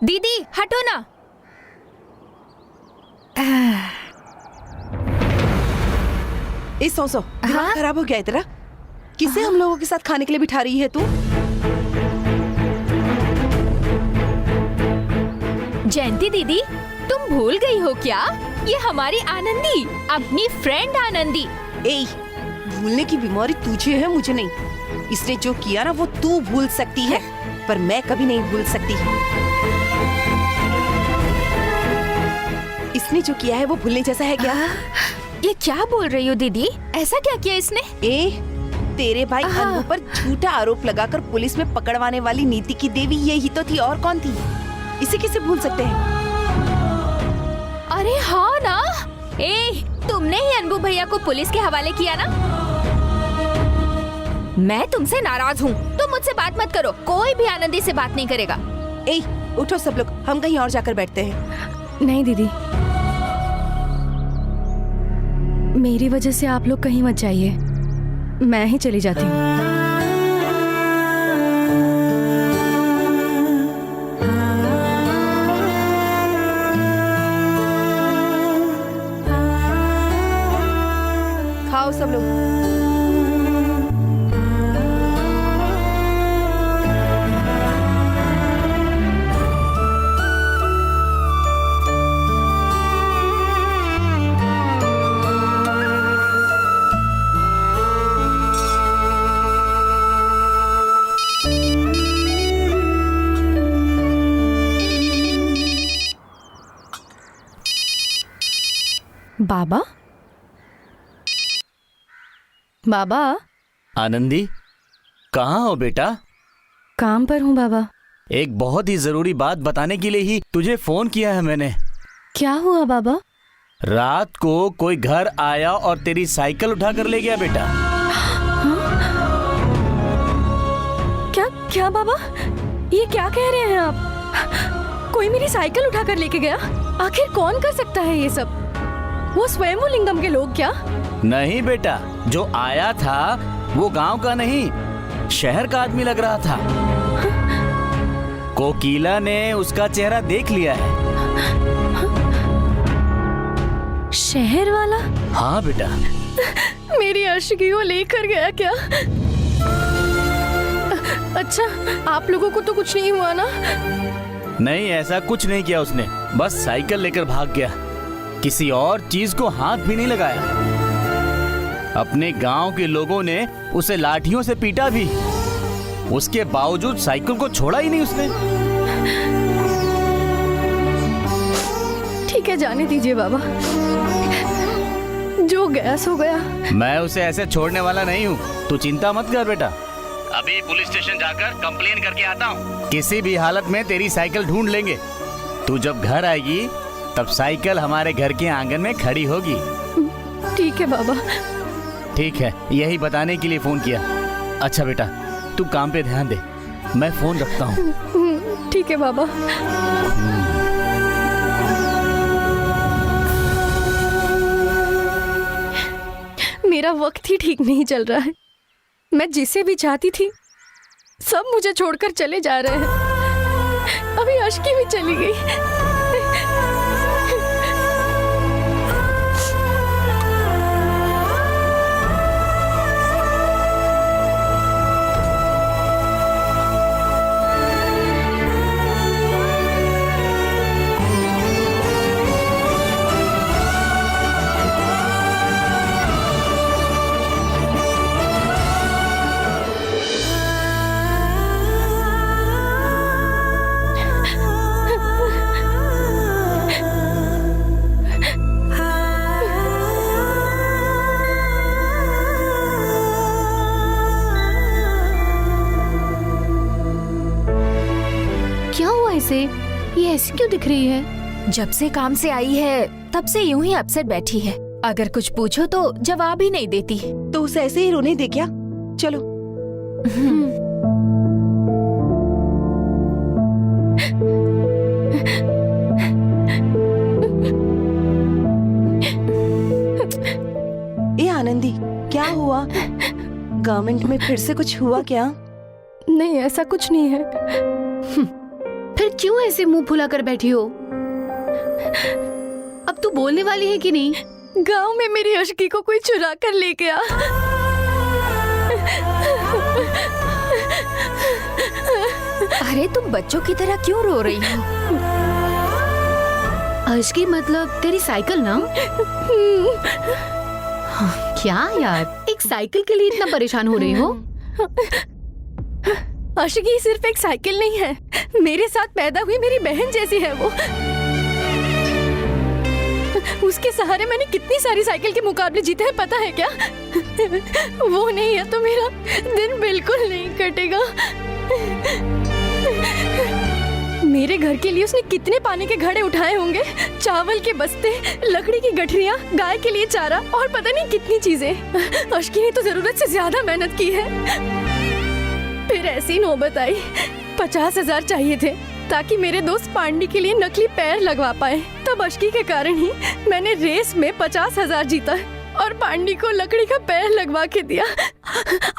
दीदी हटो ना। सो दिमाग खराब हो गया है तेरा? किसे हम लोगों के साथ खाने के लिए बिठा रही है तू? जयंती दीदी, तुम भूल गई हो क्या? ये हमारी आनंदी, अपनी फ्रेंड आनंदी। ए, भूलने की बीमारी तुझे है, मुझे नहीं। इसने जो किया ना वो तू भूल सकती है, पर मैं कभी नहीं भूल सकती। इसने जो किया है वो भूलने जैसा है क्या? ये क्या बोल रही हो दीदी? ऐसा क्या किया इसने? तेरे भाई अनु पर झूठा आरोप लगाकर पुलिस में पकड़वाने वाली नीति की देवी यही तो थी, और कौन थी? इसे कैसे भूल सकते हैं? अरे हाँ ना, तुमने ही अनबू भैया को पुलिस के हवाले किया ना? मैं तुमसे नाराज हूँ, तुम मुझसे बात मत करो। कोई भी आनंदी से बात नहीं करेगा। उठो सब लोग, हम कहीं और जाकर बैठते हैं। नहीं दीदी, मेरी वजह से आप लोग कहीं मत जाइए, मैं ही चली जाती हूँ। खाओ सब लोग। बाबा, बाबा। आनंदी, कहाँ हो बेटा? काम पर हूँ बाबा। एक बहुत ही जरूरी बात बताने के लिए ही तुझे फोन किया है मैंने। क्या हुआ बाबा? रात को कोई घर आया और तेरी साइकिल उठा कर ले गया बेटा। क्या क्या बाबा, ये क्या कह रहे हैं आप? कोई मेरी साइकिल उठा कर लेके गया? आखिर कौन कर सकता है ये सब? वो स्वयं लिंगम के लोग क्या? नहीं बेटा, जो आया था वो गांव का नहीं, शहर का आदमी लग रहा था। कोकिला ने उसका चेहरा देख लिया है। शहर वाला? हाँ बेटा। मेरी आशिकी को लेकर गया क्या? अच्छा, आप लोगों को तो कुछ नहीं हुआ ना? नहीं, ऐसा कुछ नहीं किया उसने, बस साइकिल लेकर भाग गया। किसी और चीज को हाथ भी नहीं लगाया। अपने गांव के लोगों ने उसे लाठियों से पीटा भी, उसके बावजूद साइकिल को छोड़ा ही नहीं उसने। ठीक है, जाने दीजिए बाबा, जो गया सो गया। मैं उसे ऐसे छोड़ने वाला नहीं हूँ, तू चिंता मत कर बेटा। अभी पुलिस स्टेशन जाकर कंप्लेन करके आता हूँ। किसी भी हालत में तेरी साइकिल ढूंढ लेंगे। तू जब घर आएगी तब साइकिल हमारे घर के आंगन में खड़ी होगी। ठीक है बाबा। ठीक है, यही बताने के लिए फोन किया। अच्छा बेटा, तू काम पे ध्यान दे, मैं फोन रखता हूँ। ठीक है बाबा। मेरा वक्त ही ठीक नहीं चल रहा है। मैं जिसे भी चाहती थी सब मुझे छोड़कर चले जा रहे हैं। अभी आशिकी भी चली गई। ये ऐसी क्यों दिख रही है? जब से काम से आई है तब से यूं ही अपसेट बैठी है। अगर कुछ पूछो तो जवाब ही नहीं देती। तो उसे ऐसे ही रोने दे क्या? चलो। आनंदी, क्या हुआ? गवर्नमेंट में फिर से कुछ हुआ क्या? नहीं, ऐसा कुछ नहीं है। फिर क्यों ऐसे मुंह फुला कर बैठी हो? अब तू बोलने वाली है कि नहीं? गांव में मेरी अशकी को कोई चुरा कर ले गया। अरे तुम बच्चों की तरह क्यों रो रही हो? अशकी मतलब तेरी साइकिल ना? हाँ, क्या यार, एक साइकिल के लिए इतना परेशान हो रही हो? अशकी सिर्फ एक साइकिल नहीं है, मेरे साथ पैदा हुई मेरी बहन जैसी है वो। उसके सहारे मैंने कितनी सारी साइकिल के मुकाबले जीते हैं पता है क्या? वो नहीं है तो मेरा दिन बिल्कुल नहीं कटेगा। मेरे घर के लिए उसने कितने पानी के घड़े उठाए होंगे, चावल के बस्ते, लकड़ी की गठरियाँ, गाय के लिए चारा और पता नहीं कितनी चीजें। अशकी ने तो जरूरत से ज्यादा मेहनत की है। फिर ऐसी नौबत आई, 50,000 चाहिए थे ताकि मेरे दोस्त पांडी के लिए नकली पैर लगवा पाए। तब अशकी के कारण ही मैंने रेस में 50,000 जीता और पांडी को लकड़ी का पैर लगवा के दिया।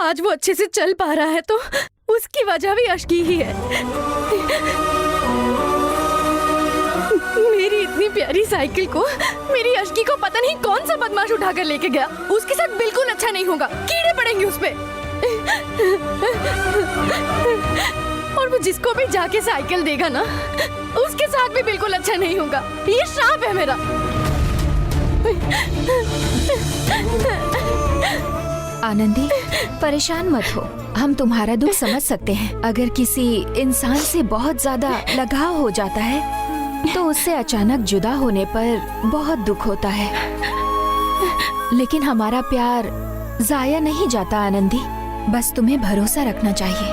आज वो अच्छे से चल पा रहा है तो उसकी वजह भी अशकी ही है। मेरी इतनी प्यारी साइकिल को मेरी अशकी को पता नहीं कौन सा बदमाश उठा कर लेके गया। उसके साथ बिल्कुल अच्छा नहीं होगा, कीड़े पड़ेंगे उस पे। और वो जिसको भी जाके साइकिल देगा ना, उसके साथ भी बिल्कुल अच्छा नहीं होगा। ये श्राप है मेरा। आनंदी, परेशान मत हो, हम तुम्हारा दुख समझ सकते हैं। अगर किसी इंसान से बहुत ज्यादा लगाव हो जाता है तो उससे अचानक जुदा होने पर बहुत दुख होता है, लेकिन हमारा प्यार जाया नहीं जाता आनंदी। बस तुम्हें भरोसा रखना चाहिए।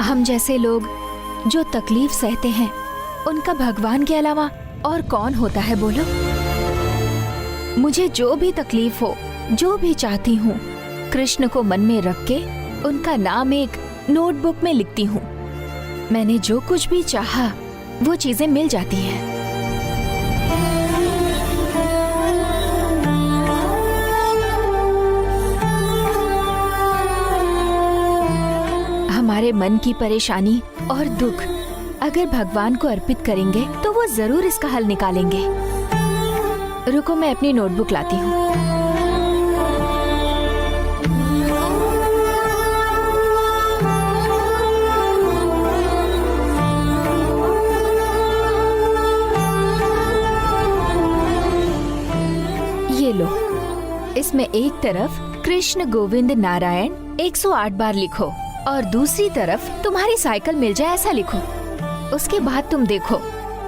हम जैसे लोग जो तकलीफ सहते हैं, उनका भगवान के अलावा और कौन होता है बोलो? मुझे जो भी तकलीफ हो, जो भी चाहती हूँ, कृष्ण को मन में रख के उनका नाम एक नोटबुक में लिखती हूँ। मैंने जो कुछ भी चाहा वो चीजें मिल जाती हैं। हमारे मन की परेशानी और दुख अगर भगवान को अर्पित करेंगे तो वो जरूर इसका हल निकालेंगे। रुको, मैं अपनी नोटबुक लाती हूँ। ये लो, इसमें एक तरफ कृष्ण गोविंद नारायण 108 बार लिखो और दूसरी तरफ तुम्हारी साइकिल मिल जाए ऐसा लिखो। उसके बाद तुम देखो,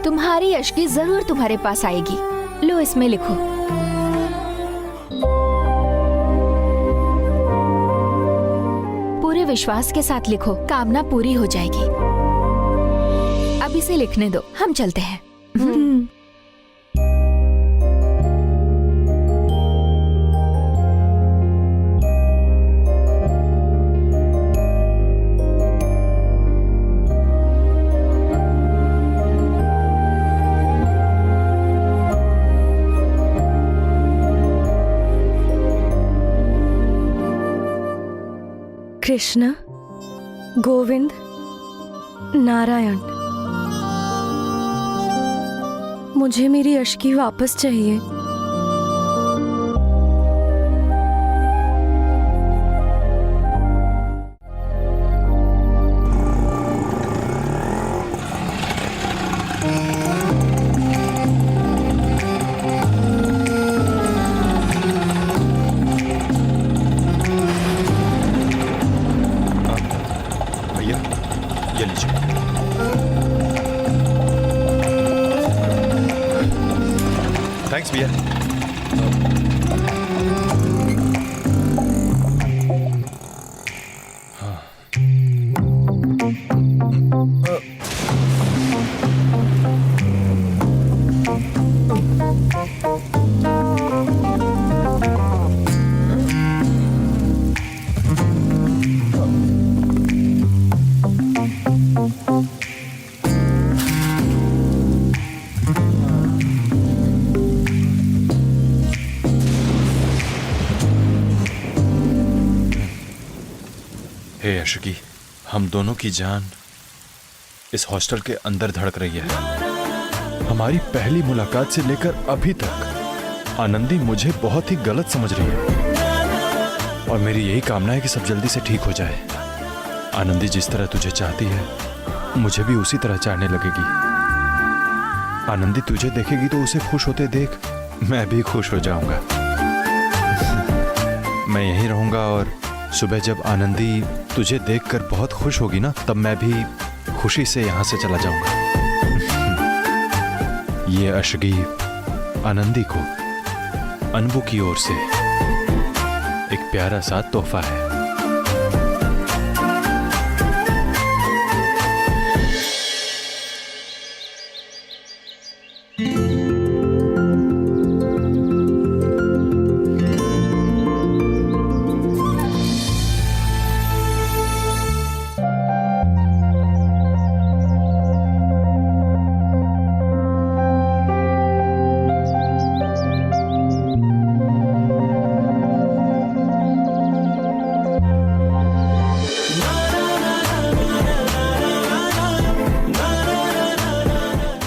तुम्हारी अशकी जरूर तुम्हारे पास आएगी। लो, इसमें लिखो। पूरे विश्वास के साथ लिखो, कामना पूरी हो जाएगी। अब इसे लिखने दो, हम चलते हैं। कृष्ण गोविंद नारायण, मुझे मेरी अशकी वापस चाहिए। ये लीजिए। थैंक्स भैया। हे अशकी, हम दोनों की जान इस हॉस्टल के अंदर धड़क रही है। हमारी पहली मुलाकात से लेकर अभी तक आनंदी मुझे बहुत ही गलत समझ रही है और मेरी यही कामना है कि सब जल्दी से ठीक हो जाए। आनंदी जिस तरह तुझे चाहती है मुझे भी उसी तरह चाहने लगेगी। आनंदी तुझे देखेगी तो उसे खुश होते देख मैं भी खुश हो जाऊंगा। मैं यहीं रहूंगा और सुबह जब आनंदी तुझे देखकर बहुत खुश होगी ना, तब मैं भी खुशी से यहां से चला जाऊंगा। ये अशगी आनंदी को अनबू की ओर से एक प्यारा सा तोहफा है।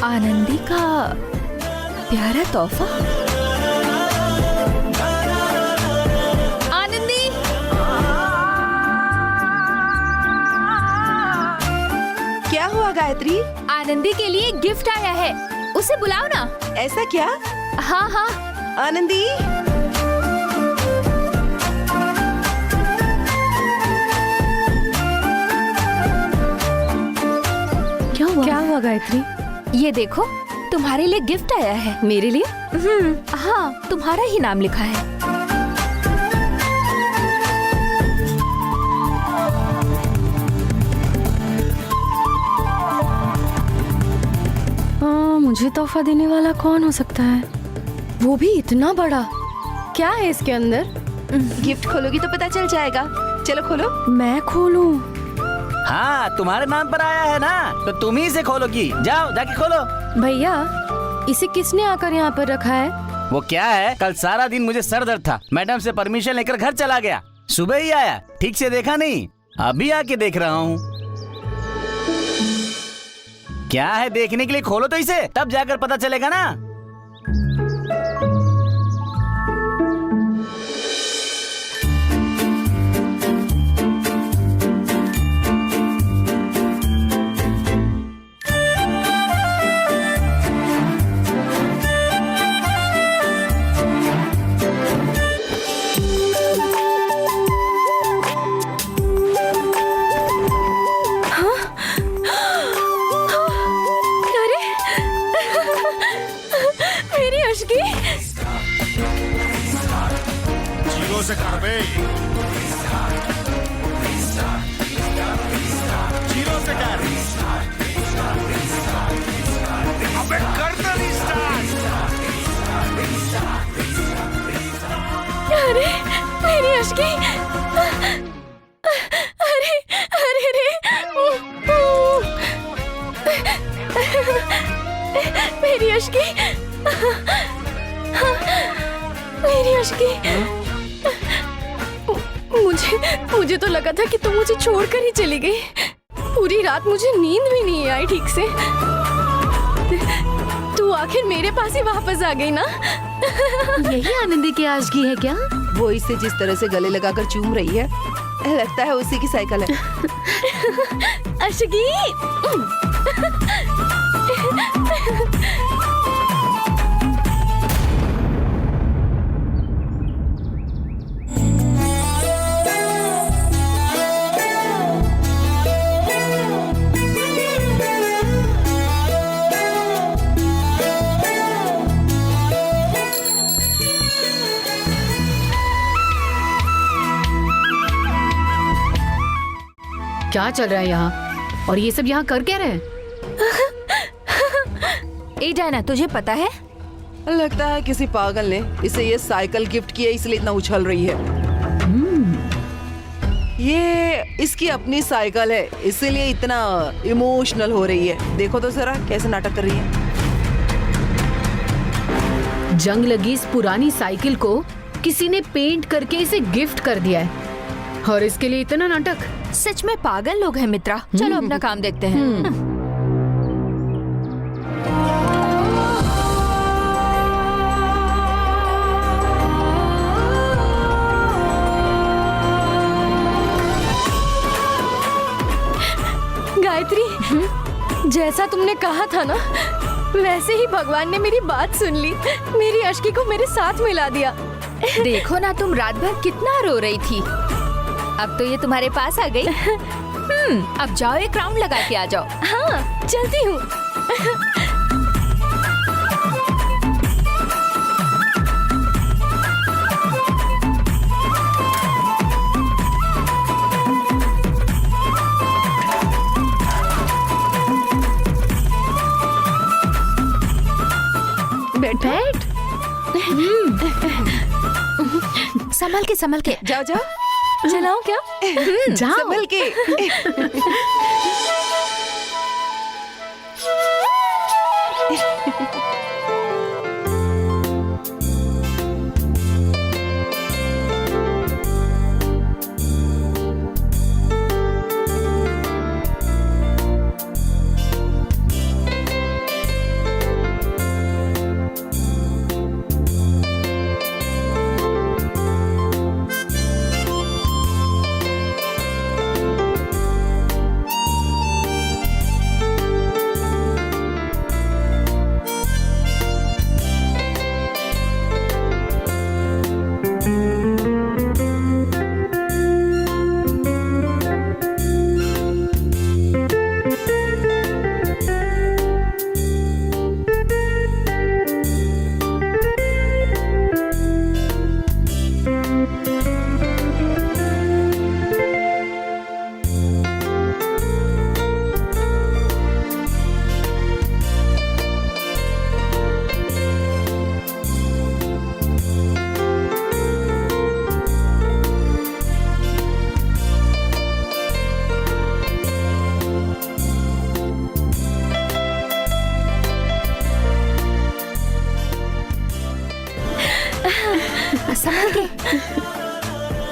आनंदी का प्यारा तोहफा। आनंदी, क्या हुआ गायत्री? आनंदी के लिए गिफ्ट आया है, उसे बुलाओ ना। ऐसा क्या? हाँ हाँ। आनंदी, क्या हुआ गायत्री? ये देखो, तुम्हारे लिए गिफ्ट आया है। मेरे लिए? हाँ, तुम्हारा ही नाम लिखा है। मुझे तोहफा देने वाला कौन हो सकता है? वो भी इतना बड़ा। क्या है इसके अंदर? गिफ्ट खोलोगी तो पता चल जाएगा। चलो खोलो। मैं खोलूं? हाँ, तुम्हारे नाम पर आया है ना, तो तुम ही से खोलोगी। जाओ, जाके खोलो। भैया, इसे किसने आकर यहाँ पर रखा है? वो क्या है, कल सारा दिन मुझे सर दर्द था, मैडम से परमिशन लेकर घर चला गया। सुबह ही आया, ठीक से देखा नहीं, अभी आके देख रहा हूँ। क्या है देखने के लिए? खोलो तो इसे, तब जाकर पता चलेगा ना। से कर बे। जीरो से कर। अबे कर दे रिस्टार्ट। अरे मेरी अशकी, अरे अरे रे, मेरी अशकी, मेरी अशकी। मुझे तो लगा था कि तुम मुझे छोड़कर ही चली गई। पूरी रात मुझे नींद भी नहीं आई ठीक से। तू आखिर मेरे पास ही वापस आ गई ना? यही आनंदी की आशगी है क्या? वो इसे जिस तरह से गले लगाकर चूम रही है, लगता है उसी की साइकिल है। अशगी, क्या चल रहा है यहाँ? और ये सब यहाँ कर क्या रहे हैं? ए डायना, तुझे पता है? लगता है किसी पागल ने इसे ये साइकिल गिफ्ट किया, इसलिए इतना उछल रही है। ये इसकी अपनी साइकिल है, इसीलिए इतना इमोशनल हो रही है। देखो तो जरा कैसे नाटक कर रही है। जंग लगी इस पुरानी साइकिल को किसी ने पेंट करके इसे गिफ्ट कर दिया है और इसके लिए इतना नाटक। सच में पागल लोग हैं मित्रा। चलो अपना काम देखते हैं। गायत्री, जैसा तुमने कहा था ना, वैसे ही भगवान ने मेरी बात सुन ली। मेरी अश्की को मेरे साथ मिला दिया। देखो ना, तुम रात भर कितना रो रही थी, अब तो ये तुम्हारे पास आ गई। अब जाओ, एक राउंड लगा के आ जाओ। हाँ, चलती हूँ। बैठ। संभल के जाओ जाओ, चलाऊं क्या? जाओ। संभल के।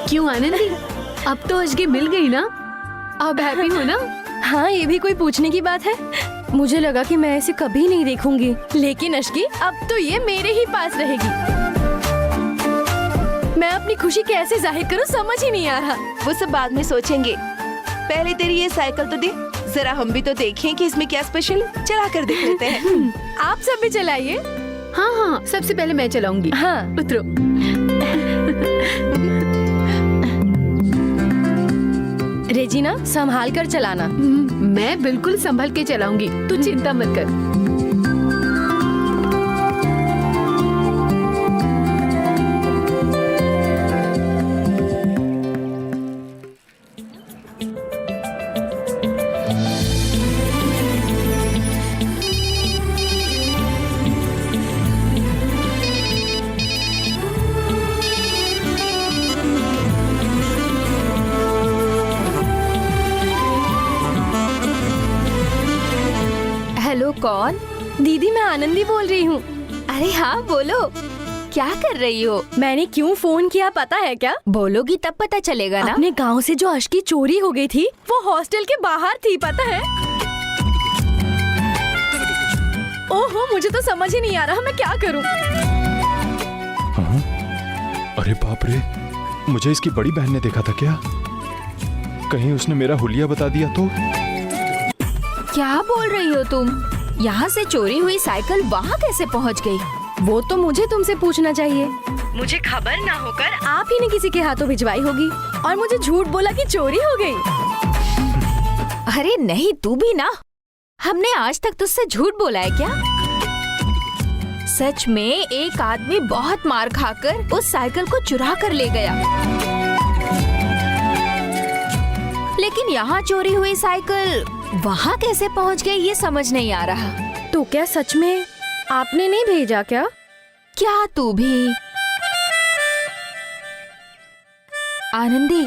क्यों आनंदी, अब तो अजगी मिल गई ना? अब हैप्पी हो ना? हाँ, ये भी कोई पूछने की बात है? मुझे लगा कि मैं ऐसे कभी नहीं देखूंगी, लेकिन अश्की, अब तो ये मेरे ही पास रहेगी। मैं अपनी खुशी कैसे जाहिर करूं, समझ ही नहीं आ रहा। वो सब बाद में सोचेंगे, पहले तेरी ये साइकिल तो दे, जरा हम भी तो देखें कि इसमें क्या स्पेशल है। चला कर देख लेते हैं। आप सब भी चलाइए। हाँ हाँ, सबसे पहले मैं चलाऊंगी। हाँ। उतरो। रेजिना, संभाल कर चलाना। मैं बिल्कुल संभल के चलाऊंगी, तू चिंता मत कर। हेलो, कौन? दीदी, मैं आनंदी बोल रही हूँ। अरे हाँ, बोलो, क्या कर रही हो? मैंने क्यों फोन किया पता है क्या? बोलोगी तब पता चलेगा ना। अपने गांव से जो अश्की चोरी हो गई थी, वो हॉस्टल के बाहर थी, पता है? ओहो, मुझे तो समझ ही नहीं आ रहा मैं क्या करूं। हाँ? अरे बाप रे, मुझे इसकी बड़ी बहन ने देखा था क्या? कहीं उसने मेरा हुलिया बता दिया तो? क्या बोल रही हो तुम? यहाँ से चोरी हुई साइकिल वहाँ कैसे पहुँच गई? वो तो मुझे तुमसे पूछना चाहिए। मुझे खबर ना होकर आप ही ने किसी के हाथों भिजवाई होगी और मुझे झूठ बोला कि चोरी हो गई। अरे नहीं, तू भी ना। हमने आज तक तुझसे झूठ बोला है क्या? सच में एक आदमी बहुत मार खाकर उस साइकिल को चुरा कर ले गया, लेकिन यहाँ चोरी हुई साइकिल वहाँ कैसे पहुँच गई ये समझ नहीं आ रहा। तो क्या सच में आपने नहीं भेजा क्या? क्या तू भी? आनंदी,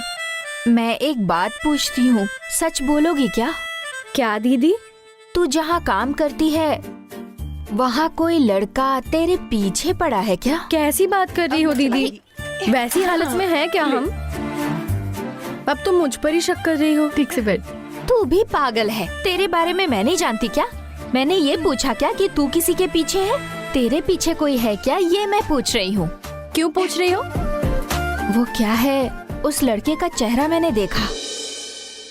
मैं एक बात पूछती हूँ, सच बोलोगी क्या? क्या दीदी? तू जहाँ काम करती है वहाँ कोई लड़का तेरे पीछे पड़ा है क्या? कैसी बात कर रही हो दीदी? वैसी हालत में है क्या हम? अब तुम मुझ पर ही शक कर रही हो। ठीक से बैठ। तू भी पागल है। तेरे बारे में मैं नहीं जानती क्या? मैंने ये पूछा क्या कि तू किसी के पीछे है? तेरे पीछे कोई है क्या, ये मैं पूछ रही हूँ। क्यों पूछ रही हो? वो क्या है, उस लड़के का चेहरा मैंने देखा,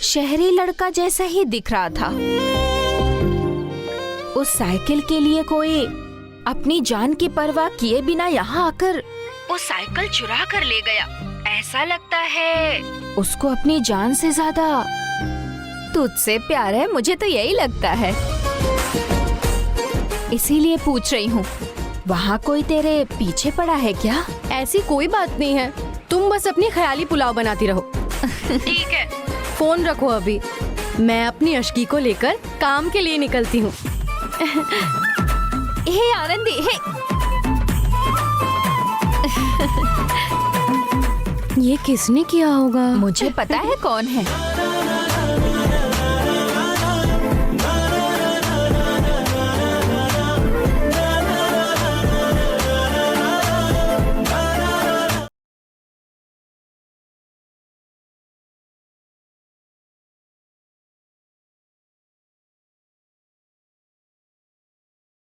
शहरी लड़का जैसा ही दिख रहा था। उस साइकिल के लिए कोई अपनी जान की परवाह किए बिना यहाँ आकर वो साइकिल चुरा कर ले गया। ऐसा लगता है उसको अपनी जान से ज्यादा तुझसे प्यार है, मुझे तो यही लगता है। इसीलिए पूछ रही हूँ, वहाँ कोई तेरे पीछे पड़ा है क्या? ऐसी कोई बात नहीं है, तुम बस अपनी ख्याली पुलाव बनाती रहो। ठीक है। फोन रखो अभी, मैं अपनी अशकी को लेकर काम के लिए निकलती हूँ। हे आनंदी, हे। ये किसने किया होगा? मुझे पता है कौन है।